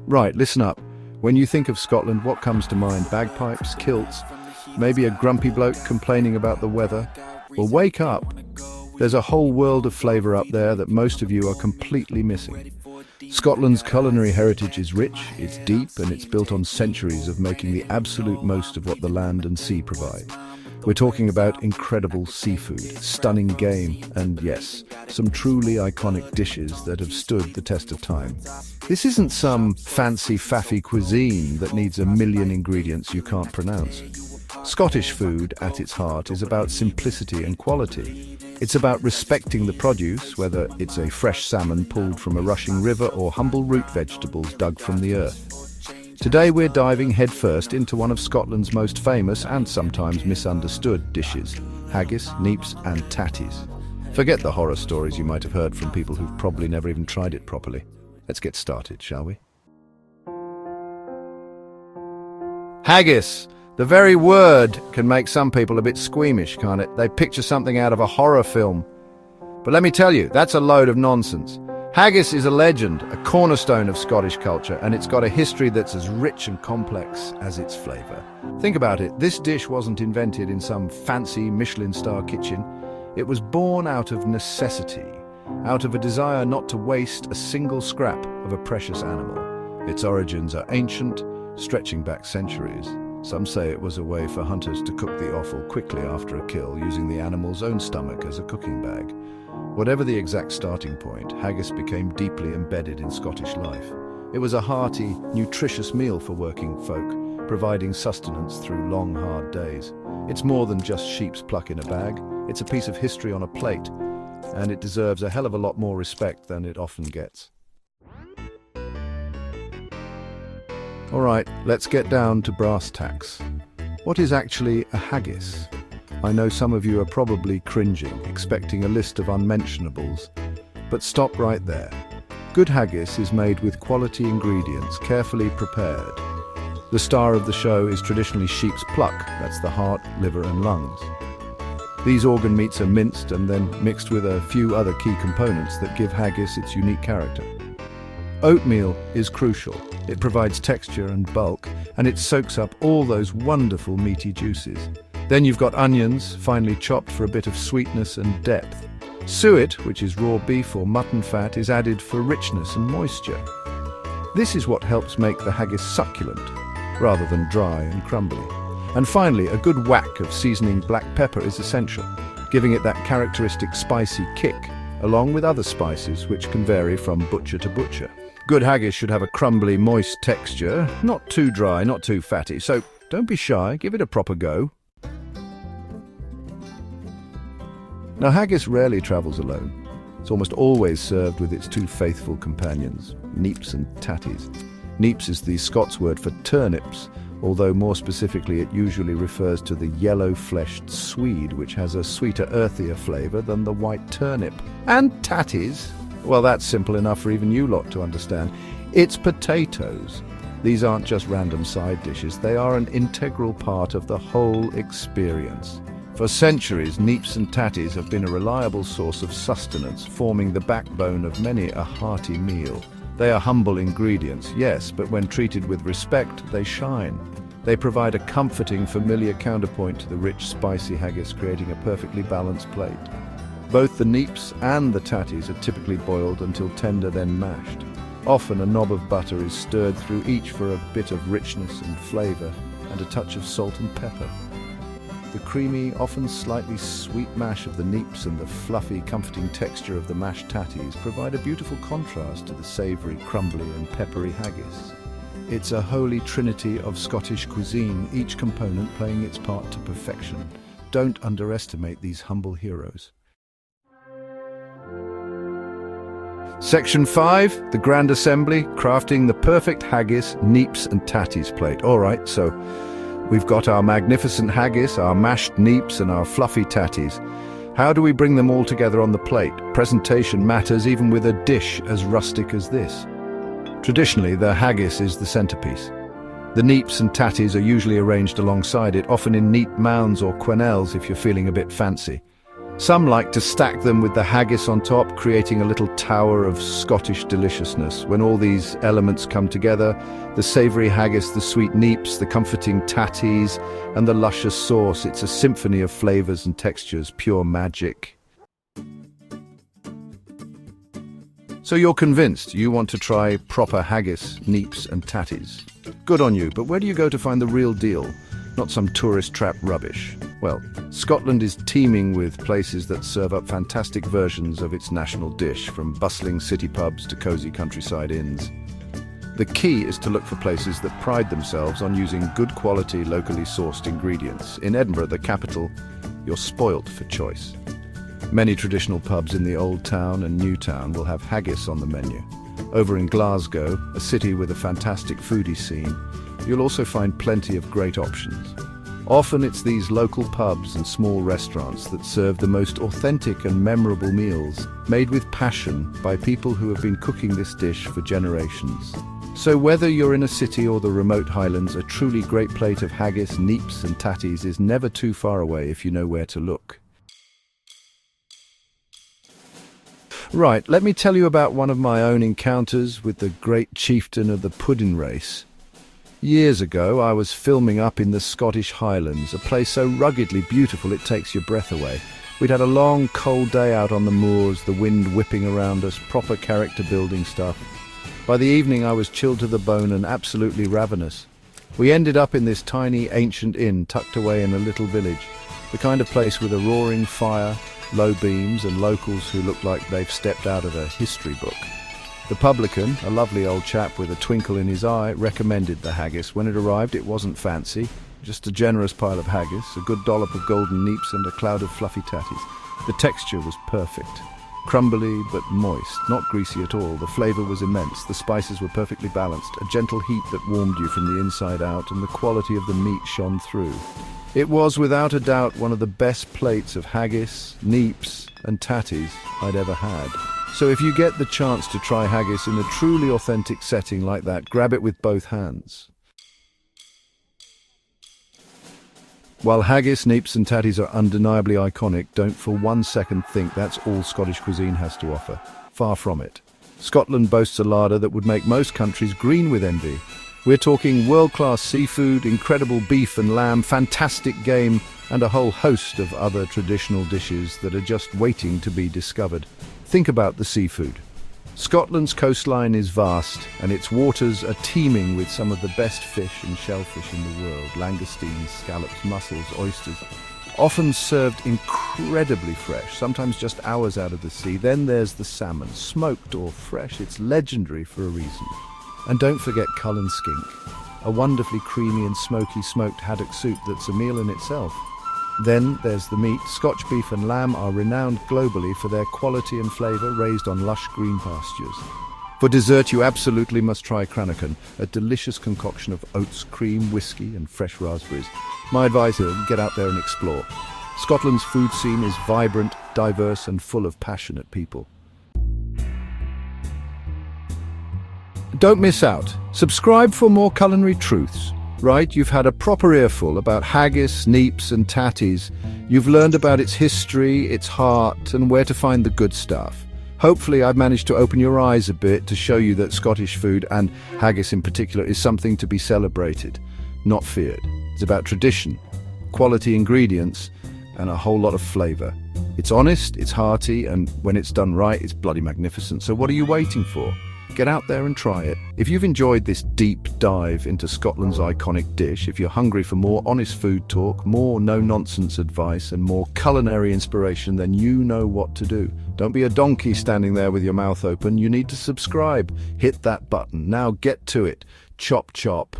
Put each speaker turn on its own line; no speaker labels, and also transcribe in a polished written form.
Right, listen up. When you think of Scotland, what comes to mind? Bagpipes, kilts, maybe a grumpy bloke complaining about the weather? Well, wake up. There's a whole world of flavour up there that most of you are completely missing. Scotland's culinary heritage is rich, it's deep, and it's built on centuries of making the absolute most of what the land and sea provide. We're talking about incredible seafood, stunning game, and yes, some truly iconic dishes that have stood the test of time. This isn't some fancy faffy cuisine that needs a million ingredients you can't pronounce. Scottish food, at its heart, is about simplicity and quality. It's about respecting the produce, whether it's a fresh salmon pulled from a rushing river or humble root vegetables dug from the earth. Today we're diving headfirst into one of Scotland's most famous and sometimes misunderstood dishes, haggis, neeps and tatties. Forget the horror stories you might have heard from people who've probably never even tried it properly. Let's get started, shall we? Haggis! The very word can make some people a bit squeamish, can't it? They picture something out of a horror film. But let me tell you, that's a load of nonsense. Haggis is a legend, a cornerstone of Scottish culture, and it's got a history that's as rich and complex as its flavour. Think about it, this dish wasn't invented in some fancy Michelin-star kitchen. It was born out of necessity, out of a desire not to waste a single scrap of a precious animal. Its origins are ancient, stretching back centuries. Some say it was a way for hunters to cook the offal quickly after a kill, using the animal's own stomach as a cooking bag. Whatever the exact starting point, haggis became deeply embedded in Scottish life. It was a hearty, nutritious meal for working folk, providing sustenance through long, hard days. It's more than just sheep's pluck in a bag. It's a piece of history on a plate, and it deserves a hell of a lot more respect than it often gets. All right, let's get down to brass tacks. What is actually a haggis? I know some of you are probably cringing, expecting a list of unmentionables, but stop right there. Good haggis is made with quality ingredients, carefully prepared. The star of the show is traditionally sheep's pluck, that's the heart, liver and lungs. These organ meats are minced and then mixed with a few other key components that give haggis its unique character. Oatmeal is crucial. It provides texture and bulk, and it soaks up all those wonderful meaty juices. Then you've got onions, finely chopped for a bit of sweetness and depth. Suet, which is raw beef or mutton fat, is added for richness and moisture. This is what helps make the haggis succulent, rather than dry and crumbly. And finally, a good whack of seasoning black pepper is essential, giving it that characteristic spicy kick, along with other spices which can vary from butcher to butcher. Good haggis should have a crumbly, moist texture, not too dry, not too fatty, so don't be shy, give it a proper go. Now, haggis rarely travels alone. It's almost always served with its two faithful companions, neeps and tatties. Neeps is the Scots word for turnips, although more specifically it usually refers to the yellow-fleshed swede, which has a sweeter, earthier flavour than the white turnip. And tatties, well, that's simple enough for even you lot to understand. It's potatoes. These aren't just random side dishes, they are an integral part of the whole experience. For centuries, neeps and tatties have been a reliable source of sustenance, forming the backbone of many a hearty meal. They are humble ingredients, yes, but when treated with respect, they shine. They provide a comforting, familiar counterpoint to the rich, spicy haggis, creating a perfectly balanced plate. Both the neeps and the tatties are typically boiled until tender, then mashed. Often a knob of butter is stirred through each for a bit of richness and flavour, and a touch of salt and pepper. The creamy, often slightly sweet mash of the neeps and the fluffy, comforting texture of the mashed tatties provide a beautiful contrast to the savoury, crumbly and peppery haggis. It's a holy trinity of Scottish cuisine, each component playing its part to perfection. Don't underestimate these humble heroes. Section 5, the Grand Assembly, crafting the perfect haggis, neeps and tatties plate. All right, so we've got our magnificent haggis, our mashed neeps and our fluffy tatties. How do we bring them all together on the plate? Presentation matters even with a dish as rustic as this. Traditionally, the haggis is the centerpiece. The neeps and tatties are usually arranged alongside it, often in neat mounds or quenelles if you're feeling a bit fancy. Some like to stack them with the haggis on top, creating a little tower of Scottish deliciousness. When all these elements come together, the savoury haggis, the sweet neeps, the comforting tatties, and the luscious sauce, it's a symphony of flavours and textures, pure magic. So you're convinced you want to try proper haggis, neeps and tatties. Good on you, but where do you go to find the real deal? Not some tourist trap rubbish. Well, Scotland is teeming with places that serve up fantastic versions of its national dish, from bustling city pubs to cosy countryside inns. The key is to look for places that pride themselves on using good quality, locally sourced ingredients. In Edinburgh, the capital, you're spoilt for choice. Many traditional pubs in the Old Town and New Town will have haggis on the menu. Over in Glasgow, a city with a fantastic foodie scene, you'll also find plenty of great options. Often it's these local pubs and small restaurants that serve the most authentic and memorable meals, made with passion by people who have been cooking this dish for generations. So whether you're in a city or the remote Highlands, a truly great plate of haggis, neeps and tatties is never too far away if you know where to look. Right, let me tell you about one of my own encounters with the great chieftain of the pudding race. Years ago, I was filming up in the Scottish Highlands, a place so ruggedly beautiful it takes your breath away. We'd had a long, cold day out on the moors, the wind whipping around us, proper character-building stuff. By the evening, I was chilled to the bone and absolutely ravenous. We ended up in this tiny, ancient inn tucked away in a little village, the kind of place with a roaring fire, low beams, and locals who look like they've stepped out of a history book. The publican, a lovely old chap with a twinkle in his eye, recommended the haggis. When it arrived, it wasn't fancy, just a generous pile of haggis, a good dollop of golden neeps and a cloud of fluffy tatties. The texture was perfect. Crumbly but moist, not greasy at all. The flavour was immense, the spices were perfectly balanced, a gentle heat that warmed you from the inside out, and the quality of the meat shone through. It was without a doubt one of the best plates of haggis, neeps and tatties I'd ever had. So if you get the chance to try haggis in a truly authentic setting like that, grab it with both hands. While haggis, neeps and tatties are undeniably iconic, don't for 1 second think that's all Scottish cuisine has to offer. Far from it. Scotland boasts a larder that would make most countries green with envy. We're talking world-class seafood, incredible beef and lamb, fantastic game, and a whole host of other traditional dishes that are just waiting to be discovered. Think about the seafood. Scotland's coastline is vast, and its waters are teeming with some of the best fish and shellfish in the world. Langoustines, scallops, mussels, oysters, often served incredibly fresh, sometimes just hours out of the sea. Then there's the salmon, smoked or fresh. It's legendary for a reason. And don't forget Cullen skink, a wonderfully creamy and smoky smoked haddock soup that's a meal in itself. Then there's the meat. Scotch beef and lamb are renowned globally for their quality and flavour, raised on lush green pastures. For dessert, you absolutely must try Cranachan, a delicious concoction of oats, cream, whiskey and fresh raspberries. My advice is get out there and explore. Scotland's food scene is vibrant, diverse and full of passionate people. Don't miss out. Subscribe for more culinary truths. Right, you've had a proper earful about haggis, neeps and tatties. You've learned about its history, its heart, and where to find the good stuff. Hopefully I've managed to open your eyes a bit to show you that Scottish food, and haggis in particular, is something to be celebrated, not feared. It's about tradition, quality ingredients, and a whole lot of flavour. It's honest, it's hearty, and when it's done right, it's bloody magnificent. So what are you waiting for? Get out there and try it. If you've enjoyed this deep dive into Scotland's iconic dish, if you're hungry for more honest food talk, more no-nonsense advice and more culinary inspiration, then you know what to do. Don't be a donkey standing there with your mouth open. You need to subscribe. Hit that button. Now get to it. Chop chop.